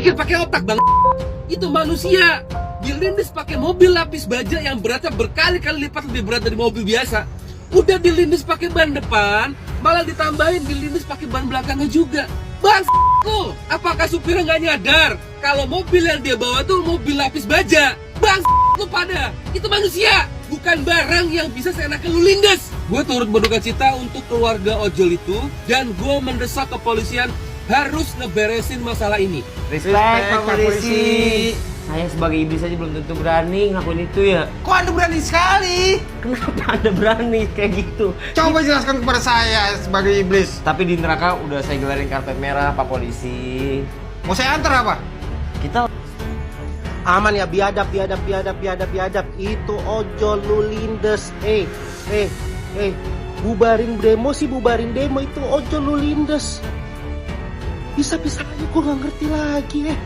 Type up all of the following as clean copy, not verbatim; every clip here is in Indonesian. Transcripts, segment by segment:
Pikir pakai otak bang. Itu manusia dilindas pakai mobil lapis baja yang beratnya berkali-kali lipat lebih berat dari mobil biasa. Udah dilindas pakai ban depan, malah ditambahin dilindas pakai ban belakangnya juga. Bang lu, apakah supirnya nggak nyadar kalau mobil yang dia bawa tuh mobil lapis baja? Bang lu pada, itu manusia, bukan barang yang bisa seenaknya lu lindas. Gue turut berduka cita untuk keluarga ojol itu, dan gue mendesak kepolisian harus ngeberesin masalah ini. Respect Pak Polisi. Saya sebagai iblis aja belum tentu berani ngelakuin itu ya. Kok Anda berani sekali? Kenapa Anda berani kayak gitu? Coba jelaskan kepada saya sebagai iblis. Tapi di neraka udah saya gelarin karpet merah Pak Polisi. Mau saya antar apa? Kita Aman ya, biadab. Itu ojol lu lindes. Bubarin demo sih, bubarin demo. Itu ojol lu lindes. Bisa-bisa aja gue gak ngerti lagi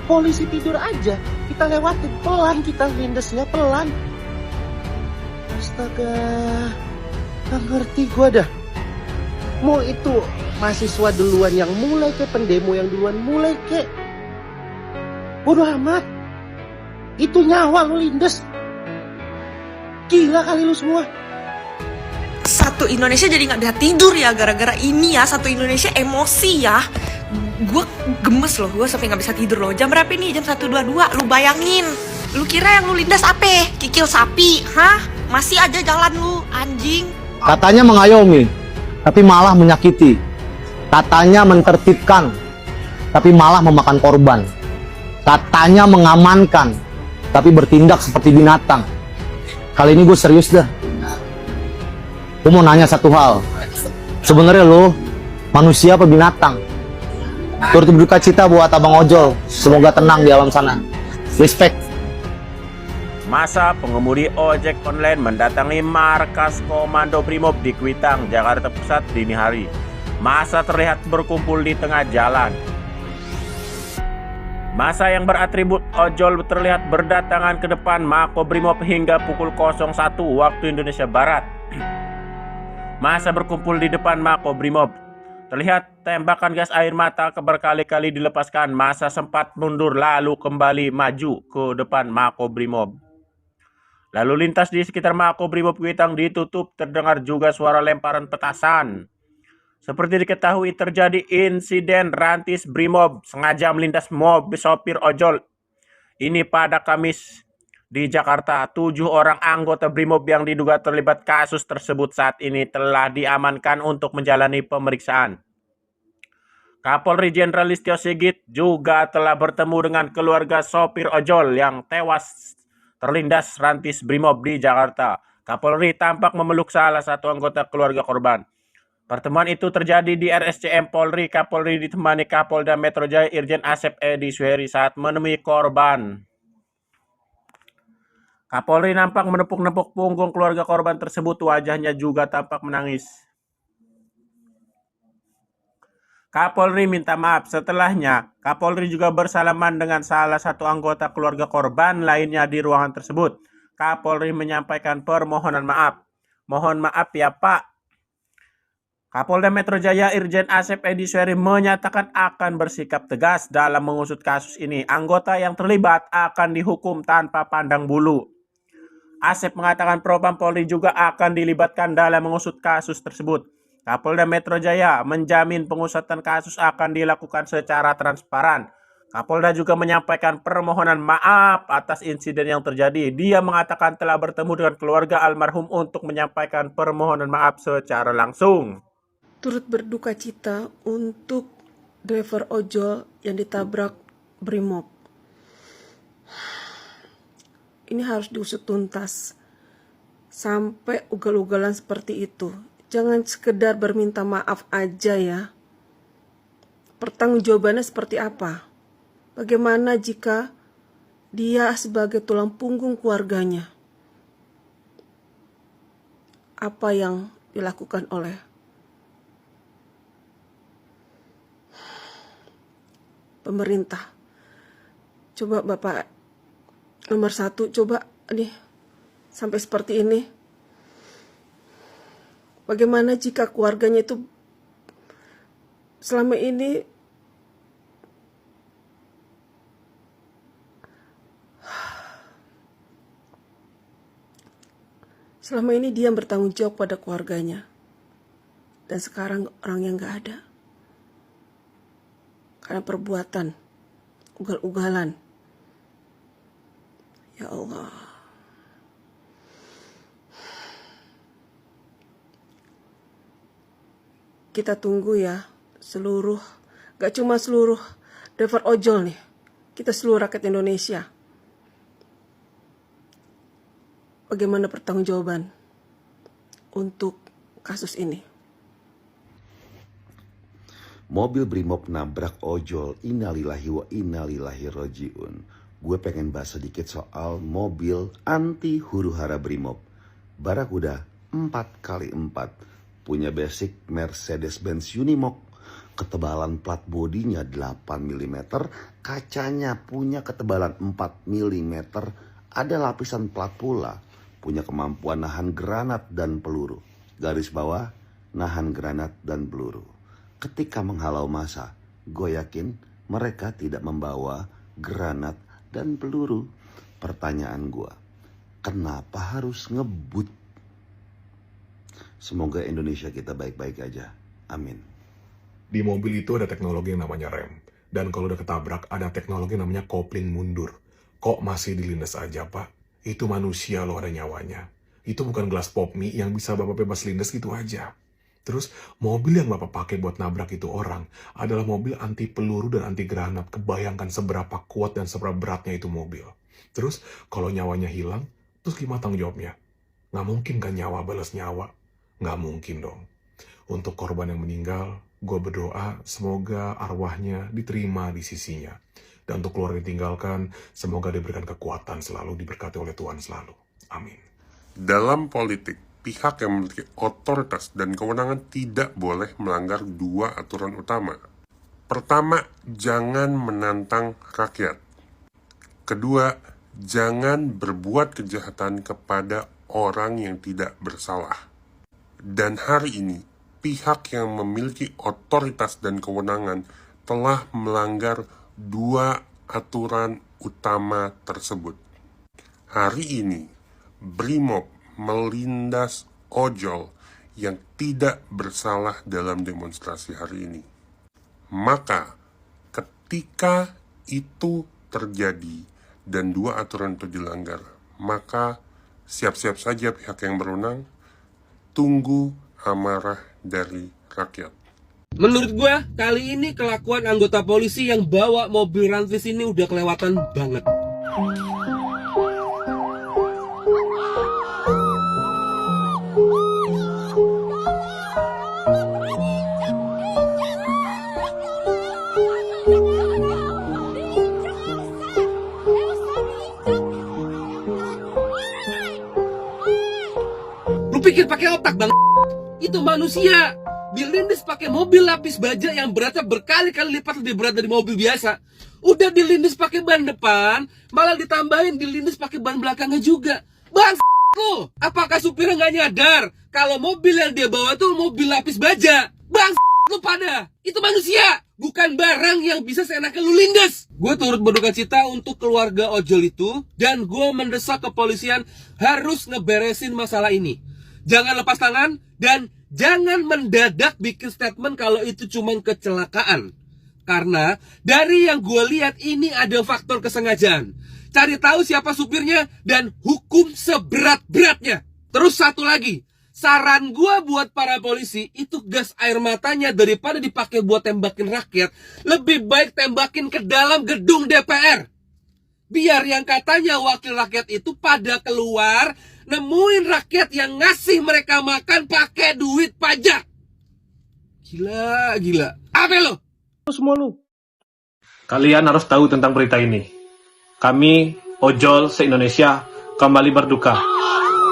Polisi tidur aja, kita lewatin pelan, kita lindesnya pelan. Astaga, gak ngerti gue dah. Mau itu mahasiswa duluan yang mulai kek, pendemo yang duluan mulai kek, bodoh amat. Itu nyawa lu lindes. Gila kali lu semua. Satu Indonesia jadi nggak bisa tidur ya gara-gara ini ya. Satu Indonesia emosi ya. Gue gemes loh, gue sampai nggak bisa tidur loh. Jam berapa ini? Jam 1.22. Lu bayangin, lu kira yang lu lindas apa? Kikil sapi, hah? Masih aja jalan lu, anjing. Katanya mengayomi, tapi malah menyakiti. Katanya mentertibkan, tapi malah memakan korban. Katanya mengamankan, tapi bertindak seperti binatang. Kali ini gue serius dah. Gue mau nanya satu hal. Sebenarnya lo manusia apa binatang? Turut berduka cita buat abang ojol. Semoga tenang di alam sana. Respect. Masa pengemudi ojek online mendatangi markas Komando Brimob di Kuitang, Jakarta Pusat dini hari. Masa terlihat berkumpul di tengah jalan. Masa yang beratribut ojol terlihat berdatangan ke depan Makobrimob hingga pukul 01 waktu Indonesia Barat. Masa berkumpul di depan Makobrimob. Terlihat tembakan gas air mata berkali-kali dilepaskan. Masa sempat mundur lalu kembali maju ke depan Makobrimob. Lalu lintas di sekitar Makobrimob Kuitang ditutup, terdengar juga suara lemparan petasan. Seperti diketahui terjadi insiden Rantis Brimob sengaja melintas mobil sopir ojol ini pada Kamis di Jakarta. 7 orang anggota Brimob yang diduga terlibat kasus tersebut saat ini telah diamankan untuk menjalani pemeriksaan. Kapolri Jenderal Listio Sigit juga telah bertemu dengan keluarga sopir ojol yang tewas terlindas Rantis Brimob di Jakarta. Kapolri tampak memeluk salah satu anggota keluarga korban. Pertemuan itu terjadi di RSCM Polri. Kapolri ditemani Kapolda Metro Jaya Irjen Asep Edi Suheri saat menemui korban. Kapolri nampak menepuk-nepuk punggung keluarga korban tersebut. Wajahnya juga tampak menangis. Kapolri minta maaf. Setelahnya, Kapolri juga bersalaman dengan salah satu anggota keluarga korban lainnya di ruangan tersebut. Kapolri menyampaikan permohonan maaf. Mohon maaf ya Pak. Kapolda Metro Jaya Irjen Asep Edi Suheri menyatakan akan bersikap tegas dalam mengusut kasus ini. Anggota yang terlibat akan dihukum tanpa pandang bulu. Asep mengatakan Propam Polri juga akan dilibatkan dalam mengusut kasus tersebut. Kapolda Metro Jaya menjamin pengusutan kasus akan dilakukan secara transparan. Kapolda juga menyampaikan permohonan maaf atas insiden yang terjadi. Dia mengatakan telah bertemu dengan keluarga almarhum untuk menyampaikan permohonan maaf secara langsung. Turut berduka cita untuk driver ojol yang ditabrak Brimob. Ini harus diusut tuntas. Sampai ugal-ugalan seperti itu. Jangan sekedar berminta maaf aja ya. Pertanggungjawabannya seperti apa? Bagaimana jika dia sebagai tulang punggung keluarganya? Apa yang dilakukan oleh pemerintah? Coba Bapak nomor 1, coba nih sampai seperti ini. Bagaimana jika keluarganya itu selama ini Selama ini dia bertanggung jawab pada keluarganya. Dan sekarang orangnya nggak ada. Karena perbuatan, ugal-ugalan. Ya Allah. Kita tunggu ya, gak cuma seluruh driver ojol nih, kita seluruh rakyat Indonesia. Bagaimana pertanggungjawaban untuk kasus ini? Mobil Brimob nabrak ojol, innalillahi wa innalillahi rojiun. Gue pengen bahas sedikit soal mobil anti huru hara Brimob. Barakuda 4x4. Punya basic Mercedes-Benz Unimog. Ketebalan plat bodinya 8 mm. Kacanya punya ketebalan 4 mm. Ada lapisan plat pula. Punya kemampuan nahan granat dan peluru. Garis bawah, nahan granat dan peluru. Ketika menghalau massa, gue yakin mereka tidak membawa granat dan peluru. Pertanyaan gue, kenapa harus ngebut? Semoga Indonesia kita baik-baik aja. Amin. Di mobil itu ada teknologi yang namanya rem. Dan kalau udah ketabrak, ada teknologi yang namanya kopling mundur. Kok masih dilindas aja, Pak? Itu manusia loh, ada nyawanya. Itu bukan gelas pop mie yang bisa Bapak bebas lindas gitu aja. Terus, mobil yang Bapak pakai buat nabrak itu orang adalah mobil anti peluru dan anti granat. Kebayangkan seberapa kuat dan seberapa beratnya itu mobil. Terus, kalau nyawanya hilang, terus gimana tanggung jawabnya? Nggak mungkin kan nyawa balas nyawa. Nggak mungkin dong. Untuk korban yang meninggal, gue berdoa semoga arwahnya diterima di sisinya. Dan untuk keluarga yang ditinggalkan, semoga diberikan kekuatan selalu, diberkati oleh Tuhan selalu. Amin. Dalam politik, pihak yang memiliki otoritas dan kewenangan tidak boleh melanggar dua aturan utama. Pertama, jangan menantang rakyat. Kedua, jangan berbuat kejahatan kepada orang yang tidak bersalah. Dan hari ini, pihak yang memiliki otoritas dan kewenangan telah melanggar dua aturan utama tersebut. Hari ini, Brimob melindas ojol yang tidak bersalah dalam demonstrasi hari ini. Maka, ketika itu terjadi dan dua aturan itu dilanggar, maka siap-siap saja pihak yang berwenang tunggu amarah dari rakyat. Menurut gua, kali ini kelakuan anggota polisi yang bawa mobil rantis ini udah kelewatan banget. Lu pikir pakai otak, Bang? Itu manusia. Dilindas pakai mobil lapis baja yang beratnya berkali-kali lipat lebih berat dari mobil biasa. Udah dilindas pakai ban depan, malah ditambahin dilindas pakai ban belakangnya juga. Bang, lu, apakah supirnya nggak nyadar kalau mobil yang dia bawa tuh mobil lapis baja? Bang, lu pada, itu manusia, bukan barang yang bisa seenaknya lu lindas. Gue turut berduka cita untuk keluarga ojol itu, dan gue mendesak kepolisian harus ngeberesin masalah ini. Jangan lepas tangan, dan jangan mendadak bikin statement kalau itu cuma kecelakaan. Karena dari yang gue lihat ini ada faktor kesengajaan. Cari tahu siapa supirnya dan hukum seberat-beratnya. Terus satu lagi, saran gue buat para polisi, itu gas air matanya daripada dipakai buat tembakin rakyat, lebih baik tembakin ke dalam gedung DPR. Biar yang katanya wakil rakyat itu pada keluar, nemuin rakyat yang ngasih mereka makan pakai duit pajak. Gila. Apa lo? Semua lu. Kalian harus tahu tentang berita ini. Kami, ojol se-Indonesia, kembali berduka.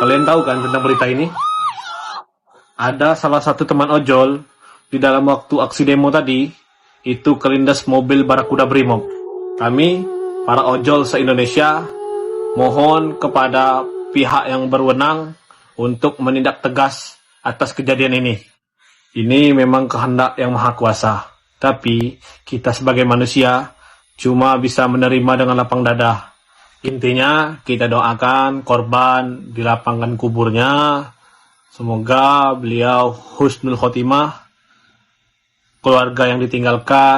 Kalian tahu kan tentang berita ini? Ada salah satu teman ojol di dalam waktu aksi demo tadi, itu kelindas mobil Barakuda Brimob. Kami, para ojol se-Indonesia, mohon kepada pihak yang berwenang untuk menindak tegas atas kejadian ini. Ini memang kehendak yang maha kuasa. Tapi kita sebagai manusia cuma bisa menerima dengan lapang dada. Intinya kita doakan korban dilapangkan kuburnya. Semoga beliau husnul khotimah, keluarga yang ditinggalkan